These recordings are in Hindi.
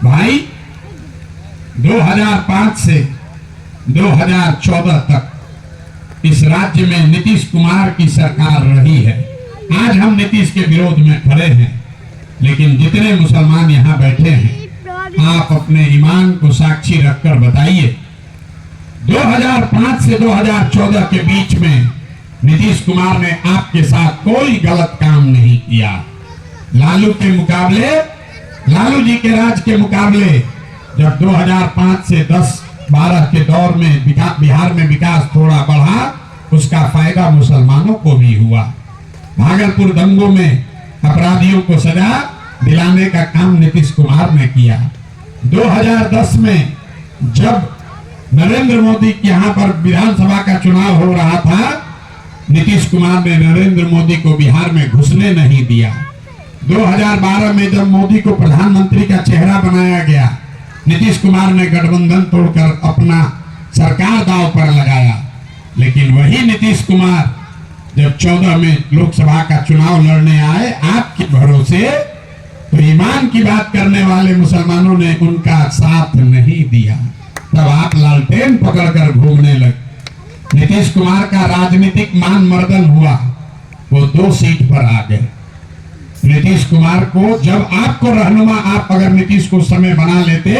भाई 2005 से 2014 तक इस राज्य में नीतीश कुमार की सरकार रही है। आज हम नीतीश के विरोध में खड़े हैं, लेकिन जितने मुसलमान यहाँ बैठे हैं, आप अपने ईमान को साक्षी रखकर बताइए 2005 से 2014 के बीच में नीतीश कुमार ने आपके साथ कोई गलत काम नहीं किया। लालू के मुकाबले, लालू जी के राज के मुकाबले जब 2005 से 10-12 के दौर में बिहार में विकास थोड़ा बढ़ा, उसका फायदा मुसलमानों को भी हुआ। भागलपुर दंगों में अपराधियों को सजा दिलाने का काम नीतीश कुमार ने किया। 2010 में जब नरेंद्र मोदी के यहाँ पर विधानसभा का चुनाव हो रहा था, नीतीश कुमार ने नरेंद्र मोदी को बिहार में घुसने नहीं दिया। 2012 में जब मोदी को प्रधानमंत्री का चेहरा बनाया गया, नीतीश कुमार ने गठबंधन तोड़कर अपना सरकार दांव पर लगाया। लेकिन वही नीतीश कुमार जब 14 में लोकसभा का चुनाव लड़ने आए आपके भरोसे, तो ईमान की बात करने वाले मुसलमानों ने उनका साथ नहीं दिया। तब आप लालटेन पकड़कर घूमने लगे। नीतीश कुमार का राजनीतिक मान मर्दन हुआ, वो 2 सीट पर आ गए। नीतीश कुमार को जब आपको रहनुमा, आप अगर नीतीश को समय बना लेते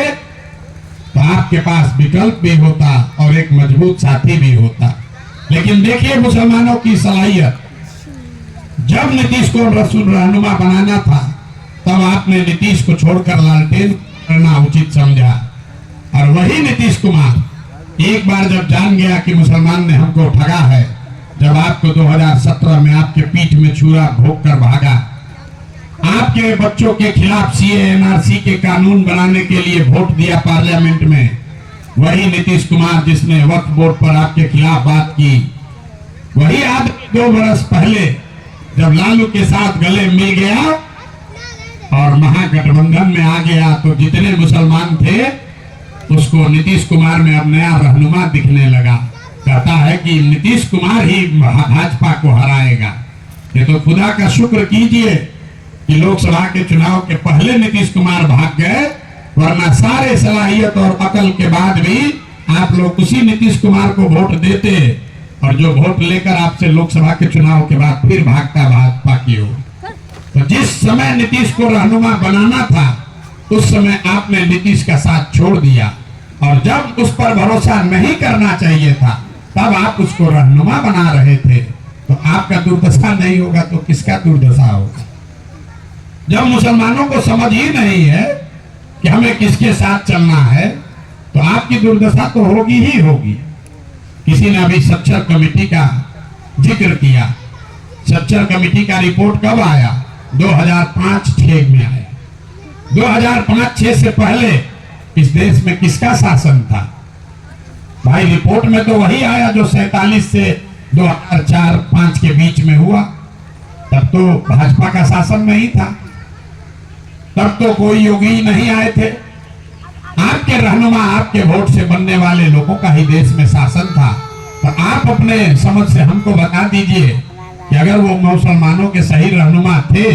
तो आपके पास विकल्प भी होता और एक मजबूत साथी भी होता। लेकिन देखिए मुसलमानों की सलाहियत, जब नीतीश को रहनुमा बनाना था, तब आपने नीतीश को छोड़कर लालटेन करना उचित समझा। और वही नीतीश कुमार एक बार जब जान गया कि मुसलमान ने हमको ठगा है, जब आपको 2017 में आपके पीठ में छुरा भोंक कर भागा, आपके बच्चों के खिलाफ सीए एनआरसी के कानून बनाने के लिए वोट दिया पार्लियामेंट में, वही नीतीश कुमार जिसने वक्फ बोर्ड पर आपके खिलाफ बात की, वही आदमी 2 बरस पहले जब लालू के साथ गले मिल गया और महागठबंधन में आ गया, तो जितने मुसलमान थे उसको नीतीश कुमार में अब नया रहनुमा दिखने लगा। कहता है कि नीतीश कुमार ही भाजपा को हराएगा। ये तो खुदा का शुक्र कीजिए कि लोकसभा के चुनाव के पहले नीतीश कुमार भाग गए, वरना सारे सलाहियत और अकल के बाद भी आप लोग उसी नीतीश कुमार को वोट देते, और जो वोट लेकर आपसे लोकसभा के चुनाव के बाद फिर भागता भाजपा की ओर। तो जिस समय नीतीश को रहनुमा बनाना था, उस समय आपने नीतीश का साथ छोड़ दिया, और जब उस पर भरोसा नहीं करना चाहिए था, तब आप उसको रहनुमा बना रहे थे। तो आपका दुर्दशा नहीं होगा तो किसका दुर्दशा होगा? जब मुसलमानों को समझ ही नहीं है कि हमें किसके साथ चलना है, तो आपकी दुर्दशा तो होगी ही होगी। किसी ने अभी सच्चर कमेटी का जिक्र किया। सच्चर कमेटी का रिपोर्ट कब आया? 2005-6 में आया। 2005-6 से पहले इस देश में किसका शासन था? भाई रिपोर्ट में तो वही आया जो 47 से 2004-5 के बीच में हुआ। तब तो भाजपा का शासन नहीं था, तब तो कोई योगी नहीं आए थे। आपके रहनुमा, आपके वोट से बनने वाले लोगों का ही देश में शासन था। तो आप अपने समझ से हमको बता दीजिए कि अगर वो मुसलमानों के सही रहनुमा थे,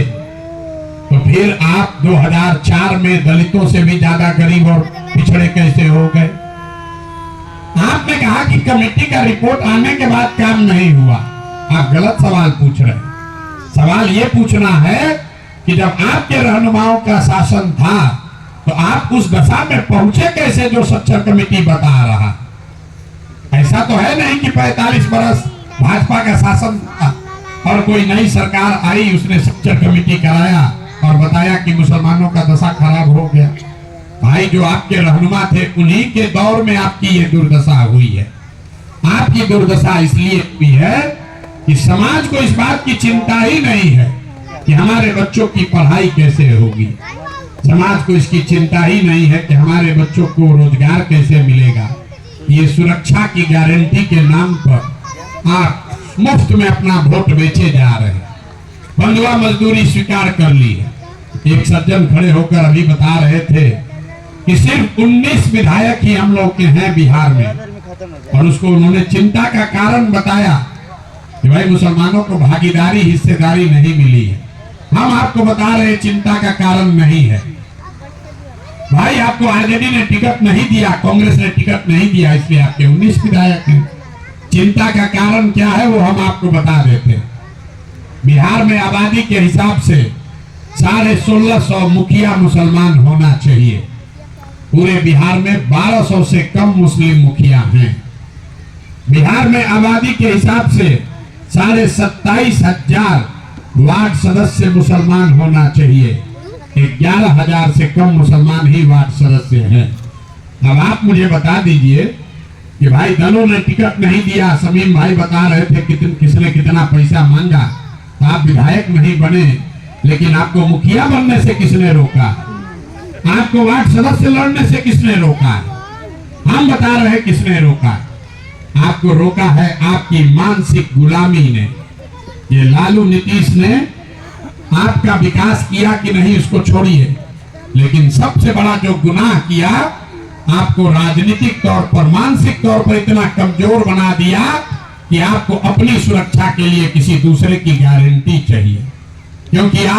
तो फिर आप 2004 में दलितों से भी ज्यादा गरीब और पिछड़े कैसे हो गए? आपने कहा कि कमेटी का रिपोर्ट आने के बाद काम नहीं हुआ। आप गलत सवाल पूछ रहे हैं। सवाल ये पूछना है कि जब आपके रहनुमाओं का शासन था, तो आप उस दशा में पहुंचे कैसे जो सच्चर कमेटी बता रहा? ऐसा तो है नहीं कि 45 बरस भाजपा का शासन था और कोई नई सरकार आई, उसने सच्चर कमेटी कराया और बताया कि मुसलमानों का दशा खराब हो गया। भाई जो आपके रहनुमा थे, उन्हीं के दौर में आपकी ये दुर्दशा हुई है। आपकी दुर्दशा इसलिए हुई है कि समाज को इस बात की चिंता ही नहीं है कि हमारे बच्चों की पढ़ाई कैसे होगी। समाज को इसकी चिंता ही नहीं है कि हमारे बच्चों को रोजगार कैसे मिलेगा। ये सुरक्षा की गारंटी के नाम पर आप मुफ्त में अपना वोट बेचे जा रहे हैं। बंधुआ मजदूरी स्वीकार कर ली है। एक सज्जन खड़े होकर अभी बता रहे थे कि सिर्फ 19 विधायक ही हम लोग के हैं बिहार में, और उसको उन्होंने चिंता का कारण बताया कि भाई मुसलमानों को भागीदारी, हिस्सेदारी नहीं मिली है। हम आपको बता रहे चिंता का कारण नहीं है। भाई आपको आरजेडी ने टिकट नहीं दिया, कांग्रेस ने टिकट नहीं दिया, इसलिए आपके 19 विधायक हैं। चिंता का कारण क्या है वो हम आपको बता देते हैं। बिहार में आबादी के हिसाब से 1650 मुखिया मुसलमान होना चाहिए। पूरे बिहार में 1200 से कम मुस्लिम मुखिया हैं। बिहार में आबादी के हिसाब से 27,500 वार्ड सदस्य मुसलमान होना चाहिए। 11,000 से कम मुसलमान ही वार्ड सदस्य हैं। अब आप मुझे बता दीजिए कि भाई दलों ने टिकट नहीं दिया, समीम भाई बता रहे थे किसने कितना पैसा मांगा, तो आप विधायक नहीं बने, लेकिन आपको मुखिया बनने से किसने रोका? आपको वार्ड सदस्य लड़ने से किसने रोका? हम बता रहे हैं किसने रोका। आपको रोका है आपकी मानसिक गुलामी ने। ये लालू नीतीश ने आपका विकास किया कि नहीं उसको छोड़िए, लेकिन सबसे बड़ा जो गुनाह किया, आपको राजनीतिक तौर पर, मानसिक तौर पर इतना कमजोर बना दिया कि आपको अपनी सुरक्षा के लिए किसी दूसरे की गारंटी चाहिए, क्योंकि आप